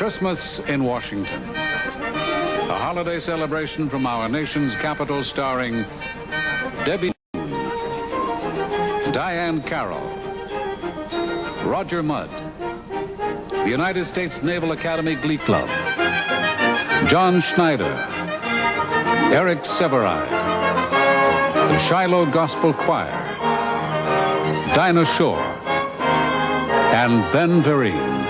Christmas in Washington. A holiday celebration from our nation's capital starring Debbie, Diane Carroll, Roger Mudd, the United States Naval Academy Glee Club, John Schneider, Eric Severide, the Shiloh Gospel Choir, Dinah Shore, and Ben Vereen.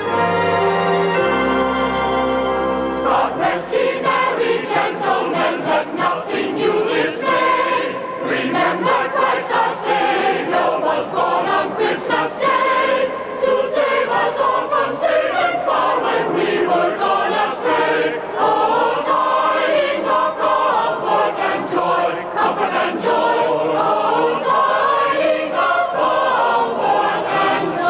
God rest ye merry gentlemen, let nothing you dismay. Remember Christ our Savior was born on Christmas Day, to save us all from Satan's power when we were gone astray. Oh, tidings of comfort and joy, comfort and joy. Oh, tidings of comfort and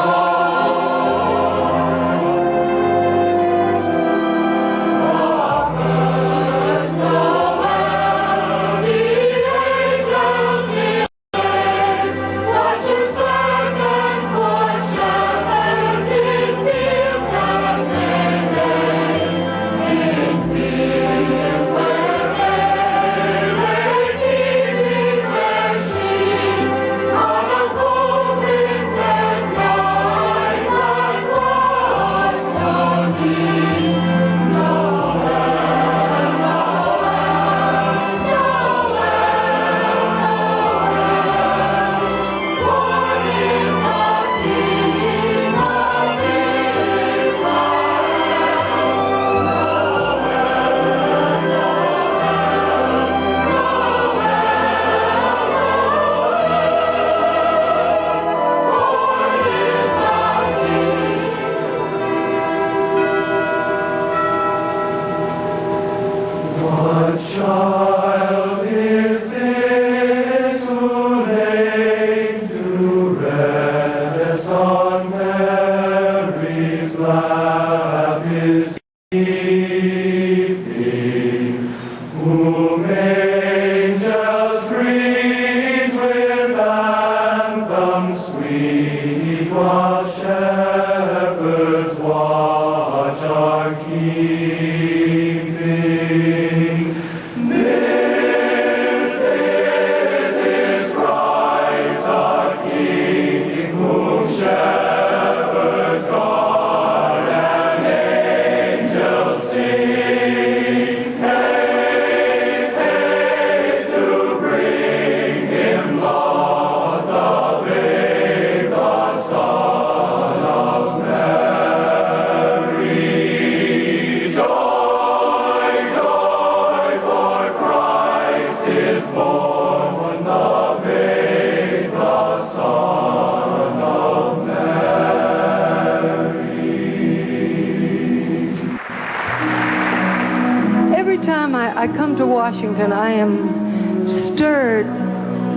I come to Washington, I am stirred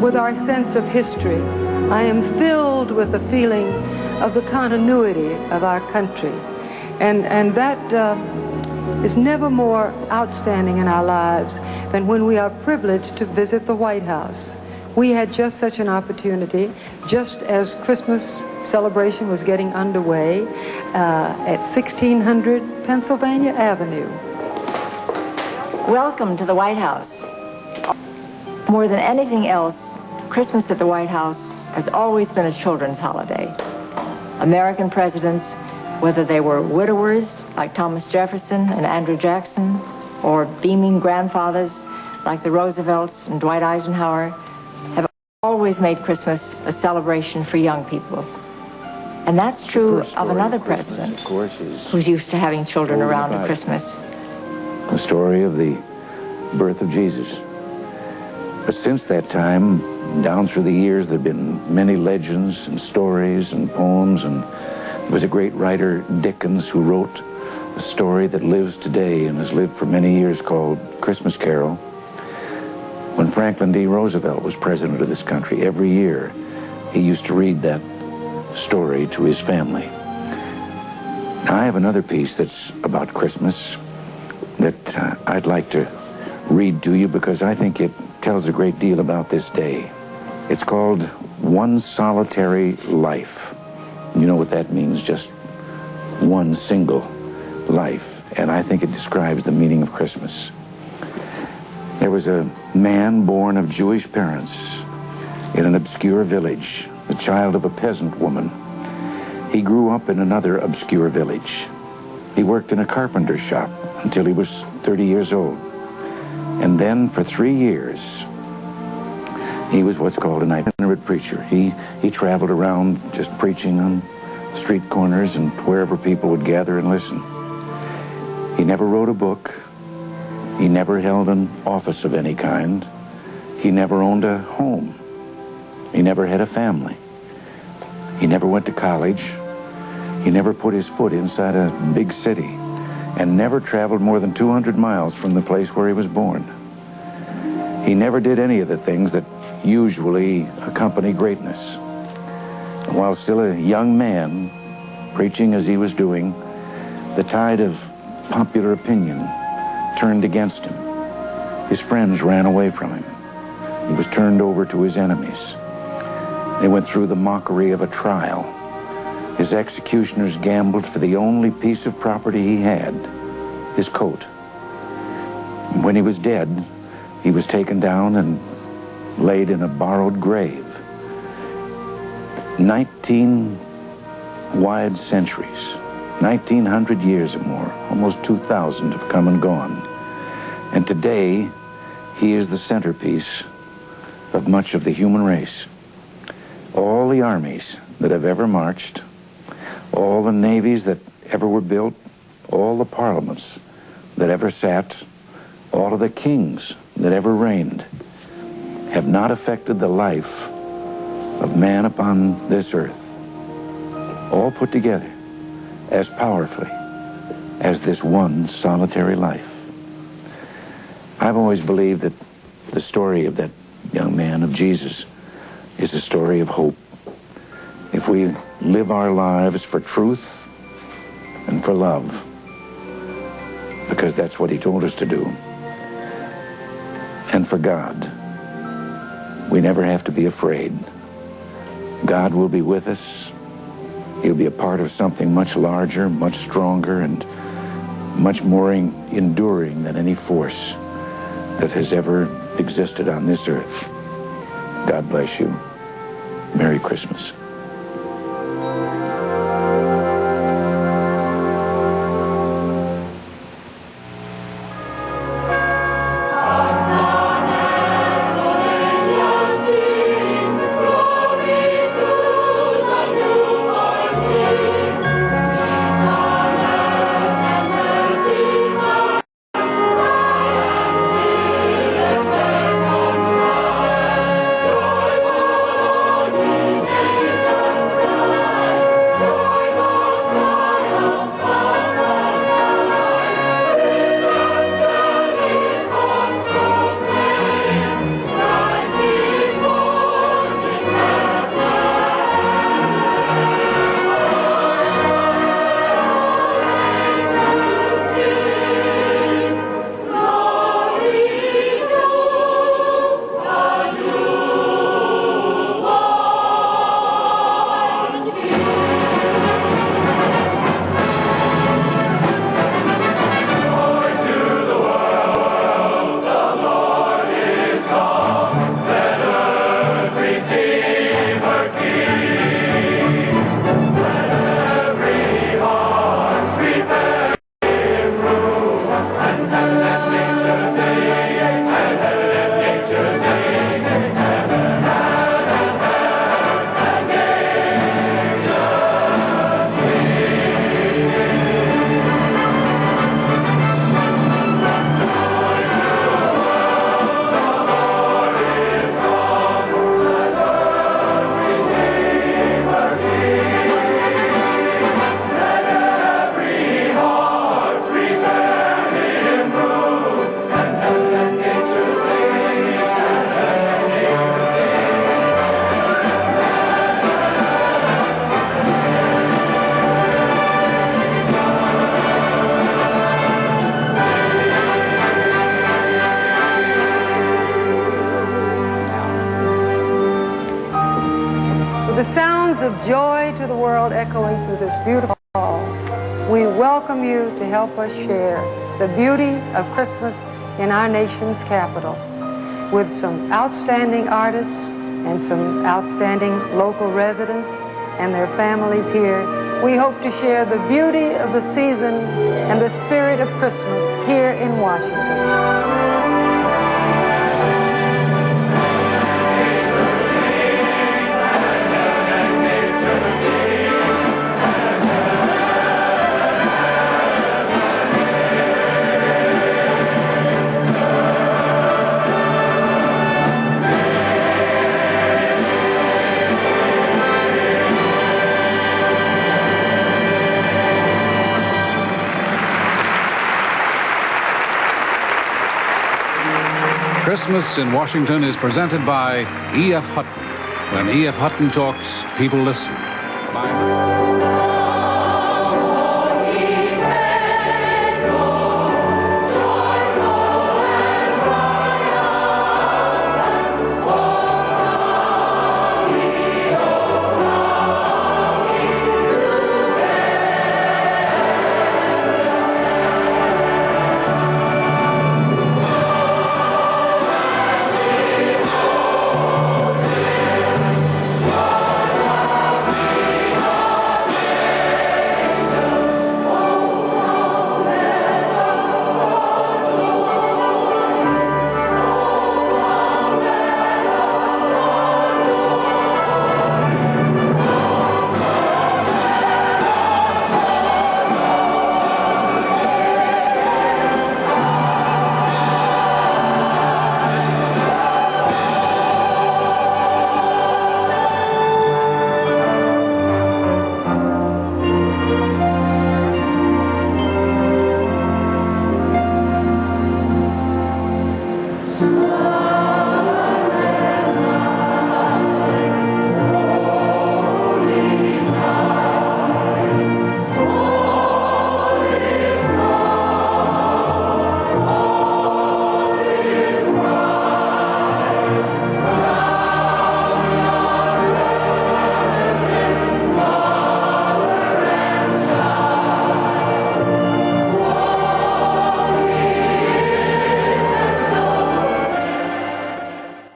with our sense of history. I am filled with the feeling of the continuity of our country. And that is never more outstanding in our lives than when we are privileged to visit the White House. We had just such an opportunity, just as Christmas celebration was getting underway at 1600 Pennsylvania Avenue. Welcome to the White House. More than anything else, Christmas at the White House has always been a children's holiday. American presidents, whether they were widowers like Thomas Jefferson and Andrew Jackson, or beaming grandfathers like the Roosevelts and Dwight Eisenhower, have always made Christmas a celebration for young people. And that's true of another president who's used to having children around at Christmas. The story of the birth of Jesus. But since that time, down through the years, there have been many legends and stories and poems, and there was a great writer, Dickens, who wrote a story that lives today and has lived for many years called Christmas Carol. When Franklin D. Roosevelt was president of this country, every year he used to read that story to his family. Now, I have another piece that's about Christmas that I'd like to read to you because I think it tells a great deal about this day. It's called One Solitary Life. You know what that means, just one single life. and I think it describes the meaning of Christmas. There was a man born of Jewish parents in an obscure village, the child of a peasant woman. He grew up in another obscure village. He worked in a carpenter's shop until he was 30 years old. And then for 3 years, he was what's called an itinerant preacher. He traveled around just preaching on street corners and wherever people would gather and listen. He never wrote a book. He never held an office of any kind. He never owned a home. He never had a family. He never went to college. He never put his foot inside a big city, and never traveled more than 200 miles from the place where he was born. He never did any of the things that usually accompany greatness. And while still a young man, preaching as he was doing, the tide of popular opinion turned against him. His friends ran away from him. He was turned over to his enemies. They went through the mockery of a trial. His executioners gambled for the only piece of property he had, his coat. And when he was dead, he was taken down and laid in a borrowed grave. 19 wide centuries, 1900 years or more, almost 2,000 have come and gone. And today, he is the centerpiece of much of the human race. All the armies that have ever marched, all the navies that ever were built, all the parliaments that ever sat, all of the kings that ever reigned, have not affected the life of man upon this earth, all put together as powerfully as this one solitary life. I've always believed that the story of that young man, of Jesus, is a story of hope. If we live our lives for truth and for love, because that's what he told us to do, and for God, we never have to be afraid. God will be with us. He'll be a part of something much larger, much stronger, and much more enduring than any force that has ever existed on this earth. God bless you. Merry Christmas. The sounds of joy to the world echoing through this beautiful hall, we welcome welcome you to help us share the beauty of Christmas in our nation's capital with some outstanding artists and some outstanding local residents and their families here. We hope to share the beauty of the season and the spirit of Christmas here in Washington. Christmas in Washington is presented by E.F. Hutton. When E.F. Hutton talks, people listen. Bye.